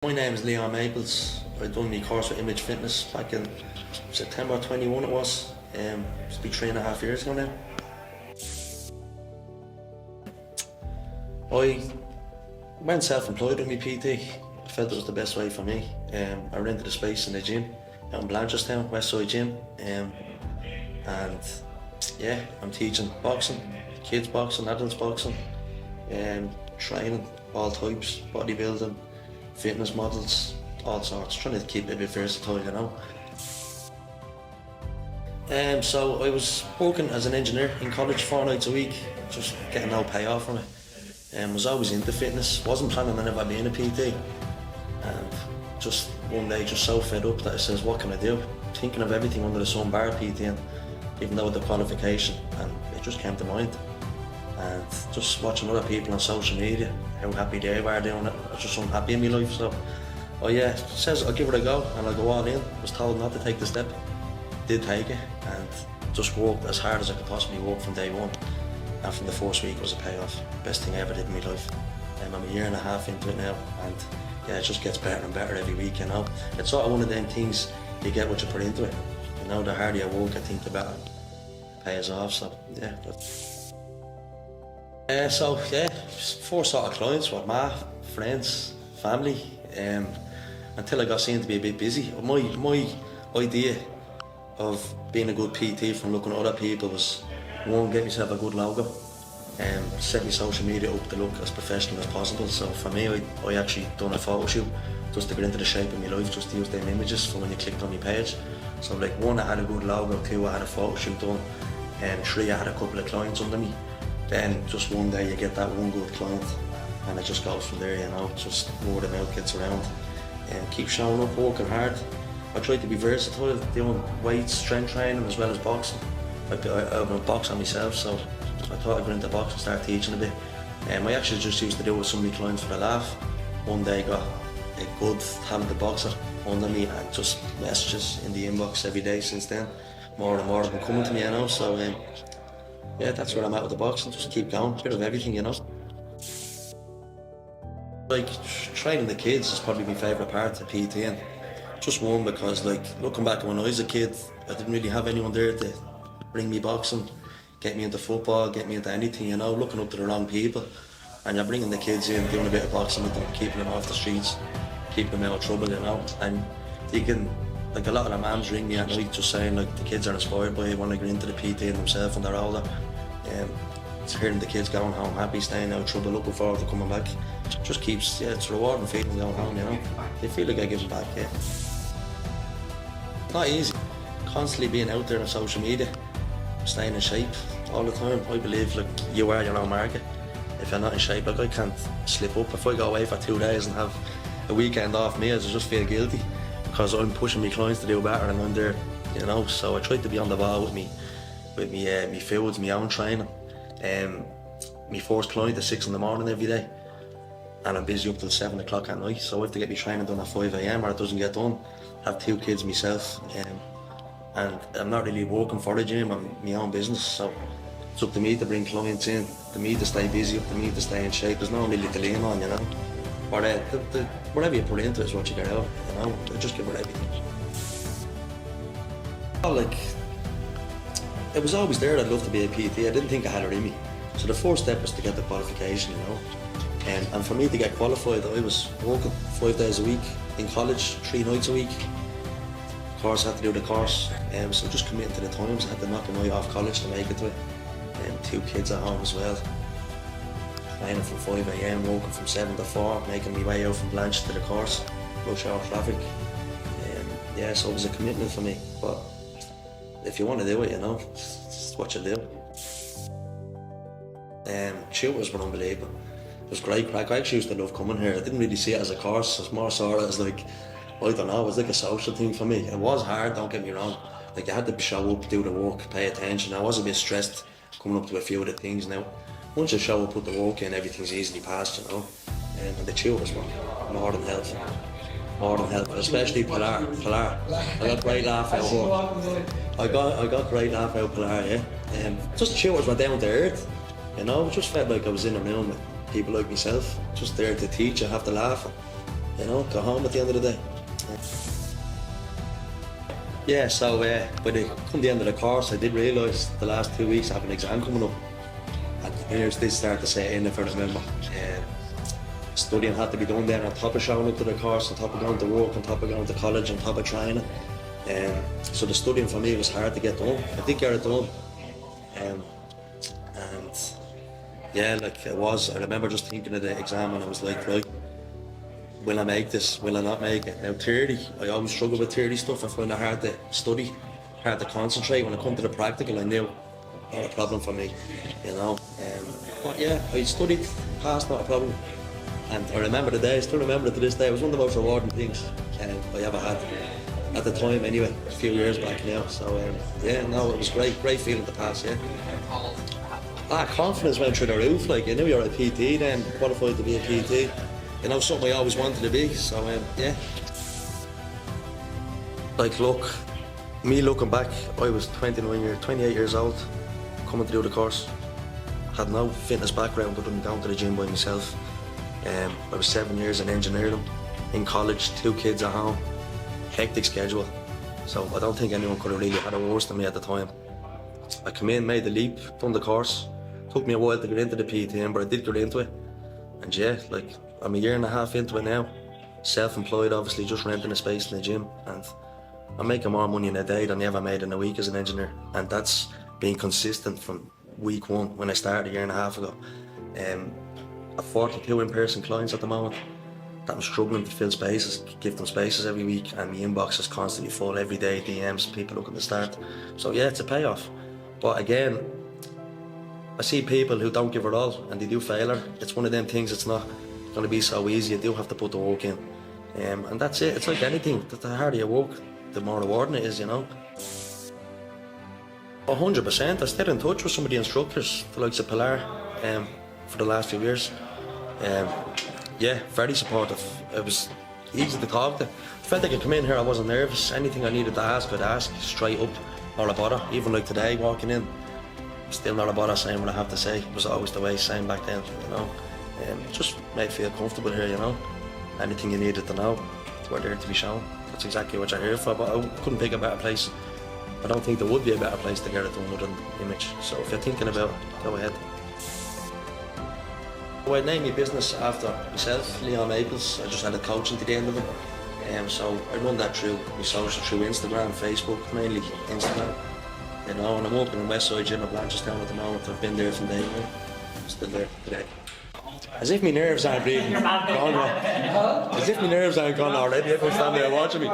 My name is Leon Maples. I done my course with Image Fitness back in September 21 it was. It's been 3.5 years ago now. I went self-employed with my PT. I felt it was the best way for me. I rented a space in the gym out in Blanchardstown, West Side Gym. And yeah, I'm teaching boxing, kids boxing, adults boxing, training, all types, bodybuilding, fitness models, all sorts, trying to keep it a bit versatile, you know. So I was working as an engineer in college 4 nights a week, just getting no payoff from it. Was always into fitness, wasn't planning on ever being a PT. And just one day, just so fed up that I says, what can I do? Thinking of everything under the sun bar PTing, even though the qualification, and it just came to mind. And just watching other people on social media, how happy they were doing it, I was just unhappy in my life. So, oh yeah, says I'll give it a go and I'll go all in. I was told not to take the step, did take it, and just worked as hard as I could possibly work from day one. And from the first week it was a payoff. Best thing I ever did in my life. I'm a year and a half into it now, and yeah, it just gets better and better every week, you know. It's sort of one of them things, you get what you put into it. You know, the harder you work, I think the better it pays off, so yeah. So yeah, four sort of clients were my friends, family, until I got seen to be a bit busy. My idea of being a good PT from looking at other people was, one, get myself a good logo, set my social media up to look as professional as possible. So for me, I actually done a photo shoot just to get into the shape of my life, just to use them images for when you clicked on my page. So like, one, I had a good logo, two, I had a photo shoot done, and three, I had a couple of clients under me. Then just one day you get that one good client and it just goes from there, you know, just word of mouth gets around. And keep showing up, working hard. I try to be versatile, doing weights, strength training as well as boxing. I'm a boxer myself, so I thought I'd go into boxing and start teaching a bit. I actually just used to do it with some of my clients for a laugh. One day I got a good talented boxer under me and just messages in the inbox every day since then. More and more have been coming to me, you know, so yeah, that's where I'm at with the boxing, just keep going, a bit of everything, you know. Like, training the kids is probably my favourite part of PTing. Just one, because like, looking back when I was a kid, I didn't really have anyone there to bring me boxing, get me into football, get me into anything, you know, looking up to the wrong people. And you're bringing the kids in, doing a bit of boxing with them, keeping them off the streets, keeping them out of trouble, you know. And you can, like, a lot of the mums ring me at night just saying like the kids are inspired by it, want to get into the PT themselves when they're older. It's hearing the kids going home happy, staying out of trouble, looking forward to coming back. Just keeps, yeah, it's a rewarding feeling going home, you know. They feel like I give them back, yeah. Not easy, constantly being out there on social media, staying in shape all the time. I believe like you are your own market. If you're not in shape, like I can't slip up. If I go away for 2 days and have a weekend off meals, I just feel guilty because I'm pushing my clients to do better and I'm there, you know. So I try to be on the ball with me foods, my own training. My first client is 6 in the morning every day, and I'm busy up till 7 o'clock at night. So I have to get my training done at 5 AM or it doesn't get done. I have 2 kids myself, and I'm not really working for the gym. I'm my own business, so it's up to me to bring clients in, to me to stay busy, up to me to stay in shape. There's no one really to lean on, you know. But whatever you put into it is what you get out, you know. I just give it everything. Like, it was always there that I'd love to be a PT. I didn't think I had it in me. So the first step was to get the qualification, you know. And for me to get qualified, I was working 5 days a week in college, 3 nights a week. Of course, I had to do the course. So just committing to the times, I had to knock an eye off college to make it to it. 2 kids at home as well. Training from 5 AM, working from 7 to 4, making my way out from Blanche to the course, rush hour traffic. Yeah, so it was a commitment for me. But if you want to do it, you know, it's what you do. Tutors were unbelievable. It was great crack. I actually used to love coming here. I didn't really see it as a course. It was more sort of as like, I don't know, it was like a social thing for me. It was hard, don't get me wrong. Like, you had to show up, do the work, pay attention. I was a bit stressed coming up to a few of the things now. Once you show up, put the work in, everything's easily passed, you know. And the tutors were more than helpful. More than helpful, especially Pilar. I got great laugh out of her. I got great laugh out of Pilar, yeah. Just the tutors were down to earth, you know. It just felt like I was in a room with people like myself, just there to teach. I have to laugh. you know, go home at the end of the day. Yeah, so by come the end of the course, I did realise the last 2 weeks I have an exam coming up, and nerves did start to set in, if I remember. Studying had to be done there on top of showing up to the course, on top of going to work, on top of going to college, on top of training. So the studying for me was hard to get done. I did get it done, and yeah, like it was. I remember just thinking of the exam and I was like, right, will I make this? Will I not make it? Now 30, I always struggle with 30 stuff. I find it hard to study, hard to concentrate. When I come to the practical, I knew not a problem for me, you know. But yeah, I studied, passed, not a problem. And I remember the day, I still remember it to this day. It was one of the most rewarding things I ever had. At the time anyway, a few years back now. So yeah, no, it was great feeling to pass, yeah. Confidence went through the roof, like, I knew you were a PT then, qualified to be a PT. You know, something I always wanted to be, so yeah. Like, look, me looking back, I was 28 years old, coming to do the course. Had no fitness background other than going to the gym by myself. I was 7 years in engineering, in college, 2 kids at home, hectic schedule. So I don't think anyone could have really had it worse than me at the time. I came in, made the leap, done the course. Took me a while to get into the PTM, but I did get into it. And yeah, like, I'm a year and a half into it now. Self-employed, obviously, just renting a space in the gym. And I'm making more money in a day than I ever made in a week as an engineer. And that's been consistent from week 1 when I started a year and a half ago. I've 42 in-person clients at the moment that I'm struggling to fill spaces, give them spaces every week, and my inbox is constantly full every day, DMs, people looking to start. So yeah, it's a payoff. But again, I see people who don't give it all and they do fail it. It's one of them things, it's not going to be so easy. You do have to put the work in. And that's it. It's like anything. The harder you work, the more rewarding it is, you know. 100%. I stayed in touch with some of the instructors, the likes of Pilar, for the last few years. Yeah, very supportive. It was easy to talk to. I felt like I come in here, I wasn't nervous. Anything I needed to ask, I'd ask straight up, not a bother. Even like today, walking in, still not a bother saying what I have to say. It was always the way, same back then, you know. Just made me feel comfortable here, you know. Anything you needed to know, we're there to be shown. That's exactly what you're here for, but I couldn't pick a better place. I don't think there would be a better place to get it done other than Image. So if you're thinking about it, go ahead. I named my business after myself, Leon Maples. I just had a coaching to the end of it. So I run that through my social, through Instagram, Facebook, mainly Instagram. You know, and I'm working in Westside Gym at Blanchardstown at the moment. I've been there from day one. Still there today. As if my nerves aren't gone. As if my nerves aren't gone already. Everyone's standing there watching me.